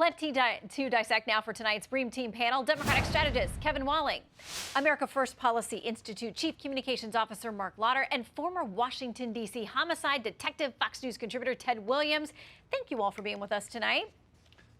Plenty to dissect now for tonight's Bream Team panel. Democratic strategist Kevin Walling, America First Policy Institute Chief Communications Officer Marc, and former Washington, D.C. homicide detective Fox News contributor Ted Williams. Thank you all for being with us tonight.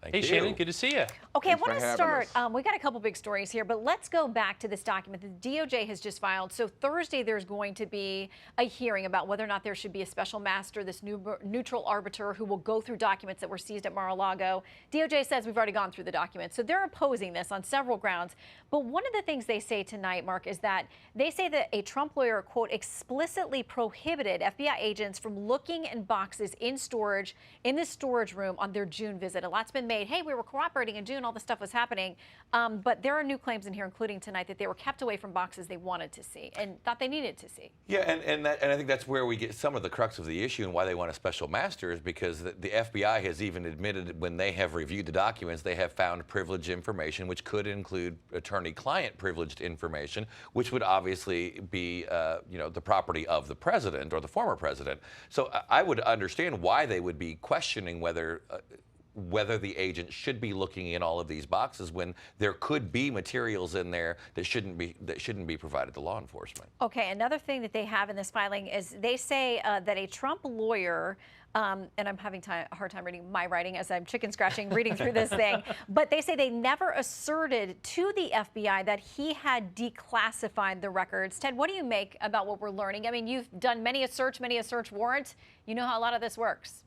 Hey, Shannon, good to see you. Okay, I want to start. We got a couple big stories here, but let's go back to this document that the DOJ has just filed. So Thursday, there's going to be a hearing about whether or not there should be a special master, this neutral arbiter who will go through documents that were seized at Mar-a-Lago. DOJ says we've already gone through the documents, so they're opposing this on several grounds. But one of the things they say tonight, Marc, is that they say that a Trump lawyer, quote, explicitly prohibited FBI agents from looking in boxes in storage in this storage room on their June visit. A lot's been made. Hey, we were cooperating in June, all this stuff was happening. But there are new claims in here, including tonight, that they were kept away from boxes they wanted to see and thought they needed to see. Yeah, and I think that's where we get some of the crux of the issue and why they want a special master is because the FBI has even admitted when they have reviewed the documents, they have found privileged information, which could include attorney-client privileged information, which would obviously be, the property of the president or the former president. So I would understand why they would be questioning whether the agent should be looking in all of these boxes when there could be materials in there that shouldn't be provided to law enforcement. Okay, another thing that they have in this filing is they say that a Trump lawyer, and I'm having a hard time reading my writing as I'm chicken scratching reading through this thing, but they say they never asserted to the FBI that he had declassified the records. Ted, what do you make about what we're learning? I mean, you've done many a search warrant. You know how a lot of this works.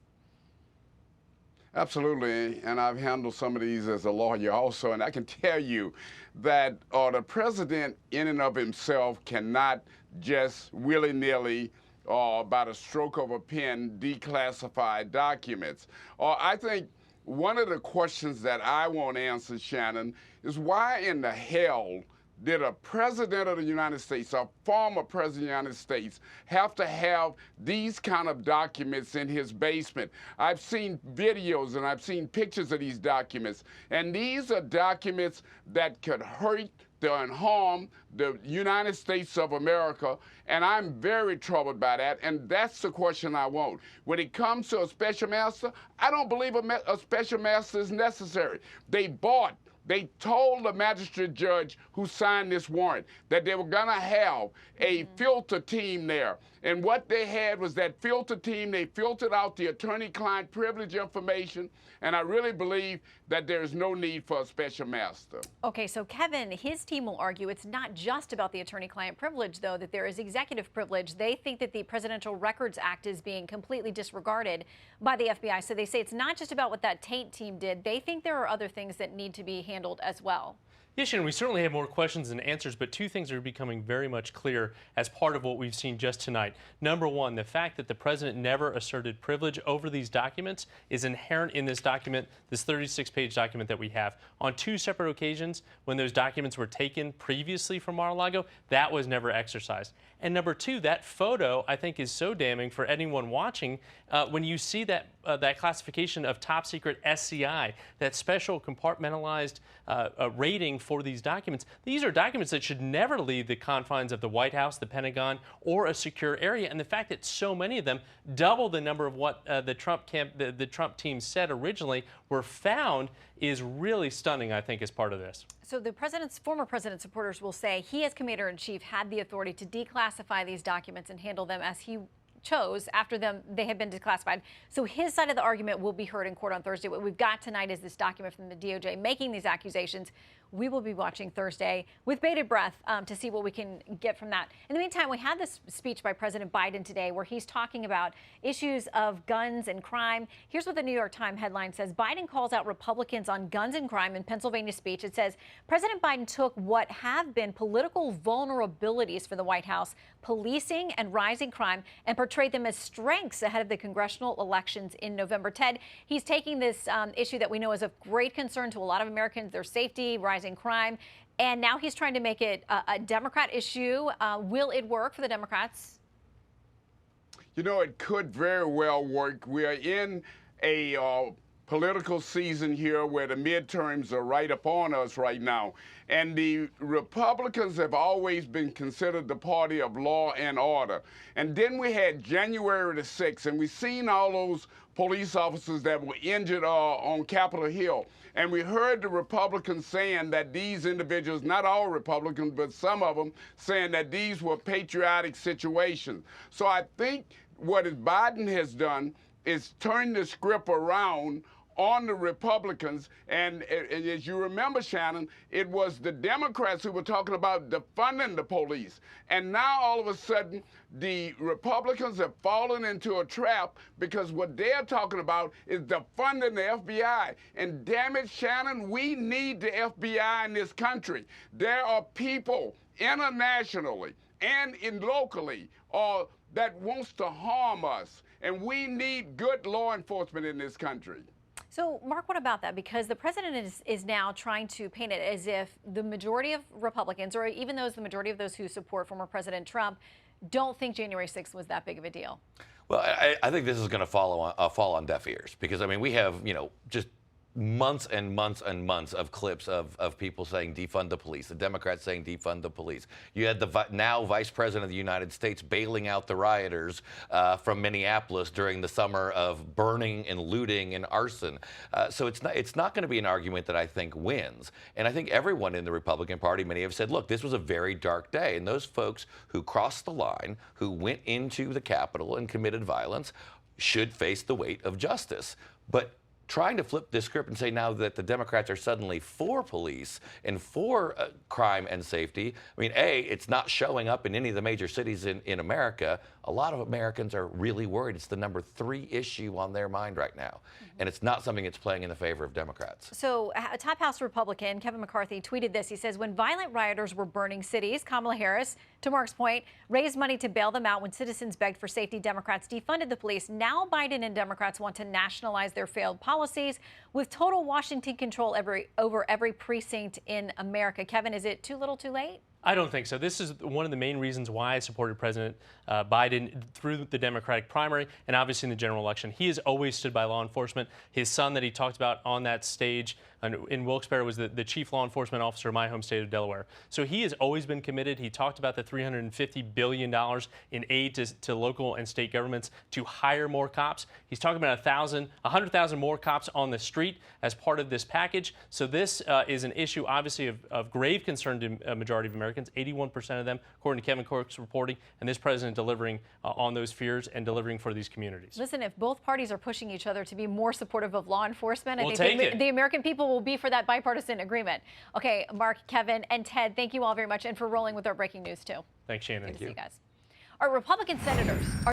Absolutely, and I've handled some of these as a lawyer also, and I can tell you that the president in and of himself cannot just willy-nilly by the stroke of a pen declassify documents. I think one of the questions that I want answered, Shannon, is why in the hell did a president of the United States, a former president of the United States, have to have these kind of documents in his basement? I've seen videos and I've seen pictures of these documents, and these are documents that could hurt and harm the United States of America, and I'm very troubled by that, and that's the question I want. When it comes to a special master, I don't believe a special master is necessary. They told the magistrate judge who signed this warrant that they were going to have a filter team there. And what they had was that filter team. They filtered out the attorney-client privilege information. And I really believe that there is no need for a special master. Okay, so Kevin, his team will argue it's not just about the attorney-client privilege, though, that there is executive privilege. They think that the Presidential Records Act is being completely disregarded by the FBI. So they say it's not just about what that taint team did. They think there are other things that need to be handled as well. Yeah, Shannon, we certainly have more questions than answers, but two things are becoming very much clear as part of what we've seen just tonight. Number one, the fact that the president never asserted privilege over these documents is inherent in this document, this 36-page document that we have. On two separate occasions, when those documents were taken previously from Mar-a-Lago, that was never exercised. And number two, that photo, I think, is so damning for anyone watching when you see that classification of top secret SCI, that special compartmentalized rating for these documents. These are documents that should never leave the confines of the White House, the Pentagon, or a secure area. And the fact that so many of them, double the number of what the Trump team said originally, were found is really stunning, I think, as part of this. So the former president's supporters will say he, as commander-in-chief, had the authority to declassify these documents and handle them as he chose after they had been declassified. So his side of the argument will be heard in court on Thursday. What we've got tonight is this document from the DOJ making these accusations. We will be watching Thursday with bated breath to see what we can get from that. In the meantime, we had this speech by President Biden today where he's talking about issues of guns and crime. Here's what the New York Times headline says. Biden calls out Republicans on guns and crime in Pennsylvania speech. It says, President Biden took what have been political vulnerabilities for the White House, policing and rising crime, and portrayed them as strengths ahead of the congressional elections in November. Ted, he's taking this issue that we know is of great concern to a lot of Americans, their safety, rising crime, and now he's trying to make it a Democrat issue. Will it work for the Democrats? You know, it could very well work. We are in a political season here where the midterms are right upon us right now. And the Republicans have always been considered the party of law and order. And then we had January the 6th, and we seen all those police officers that were injured on Capitol Hill. And we heard the Republicans saying that these individuals, not all Republicans, but some of them, saying that these were patriotic situations. So I think what Biden has done is turn the script around on the Republicans. And as you remember, Shannon, it was the Democrats who were talking about defunding the police. And now all of a sudden, the Republicans have fallen into a trap because what they're talking about is defunding the FBI. And damn it, Shannon, we need the FBI in this country. There are people internationally and locally that wants to harm us. And we need good law enforcement in this country. So, Mark, what about that? Because the president is now trying to paint it as if the majority of Republicans, or even the majority of those who support former President Trump, don't think January 6th was that big of a deal. Well, I think this is going to fall on deaf ears because, I mean, we have, just months and months and months of clips of people saying defund the police, the Democrats saying defund the police. You had the now Vice President of the United States bailing out the rioters from Minneapolis during the summer of burning and looting and arson. So it's not going to be an argument that I think wins. And I think everyone in the Republican Party, many have said, look, this was a very dark day. And those folks who crossed the line, who went into the Capitol and committed violence, should face the weight of justice. But trying to flip this script and say now that the Democrats are suddenly for police and for crime and safety, I mean, it's not showing up in any of the major cities in America. A lot of Americans are really worried. It's the number 3 issue on their mind right now. And it's not something that's playing in the favor of Democrats. So a top House Republican, Kevin McCarthy, tweeted this. He says, when violent rioters were burning cities, Kamala Harris, to Mark's point, raised money to bail them out when citizens begged for safety. Democrats defunded the police. Now Biden and Democrats want to nationalize their failed policies with total Washington control over every precinct in America. Kevin, is it too little too late? I don't think so. This is one of the main reasons why I supported President Biden through the Democratic primary and obviously in the general election. He has always stood by law enforcement. His son that he talked about on that stage in Wilkes-Barre was the chief law enforcement officer of my home state of Delaware. So he has always been committed. He talked about the $350 billion in aid to local and state governments to hire more cops. He's talking about 100,000 more cops on the street as part of this package. So this is an issue, obviously, of grave concern to a majority of Americans, 81% of them, according to Kevin Cork's reporting, and this president delivering on those fears and delivering for these communities. Listen, if both parties are pushing each other to be more supportive of law enforcement, I We'll think the American people will be for that bipartisan agreement. Okay, Mark, Kevin, and Ted, thank you all very much, and for rolling with our breaking news, too. Thanks, Shannon. Good to see you guys. Our Republican senators are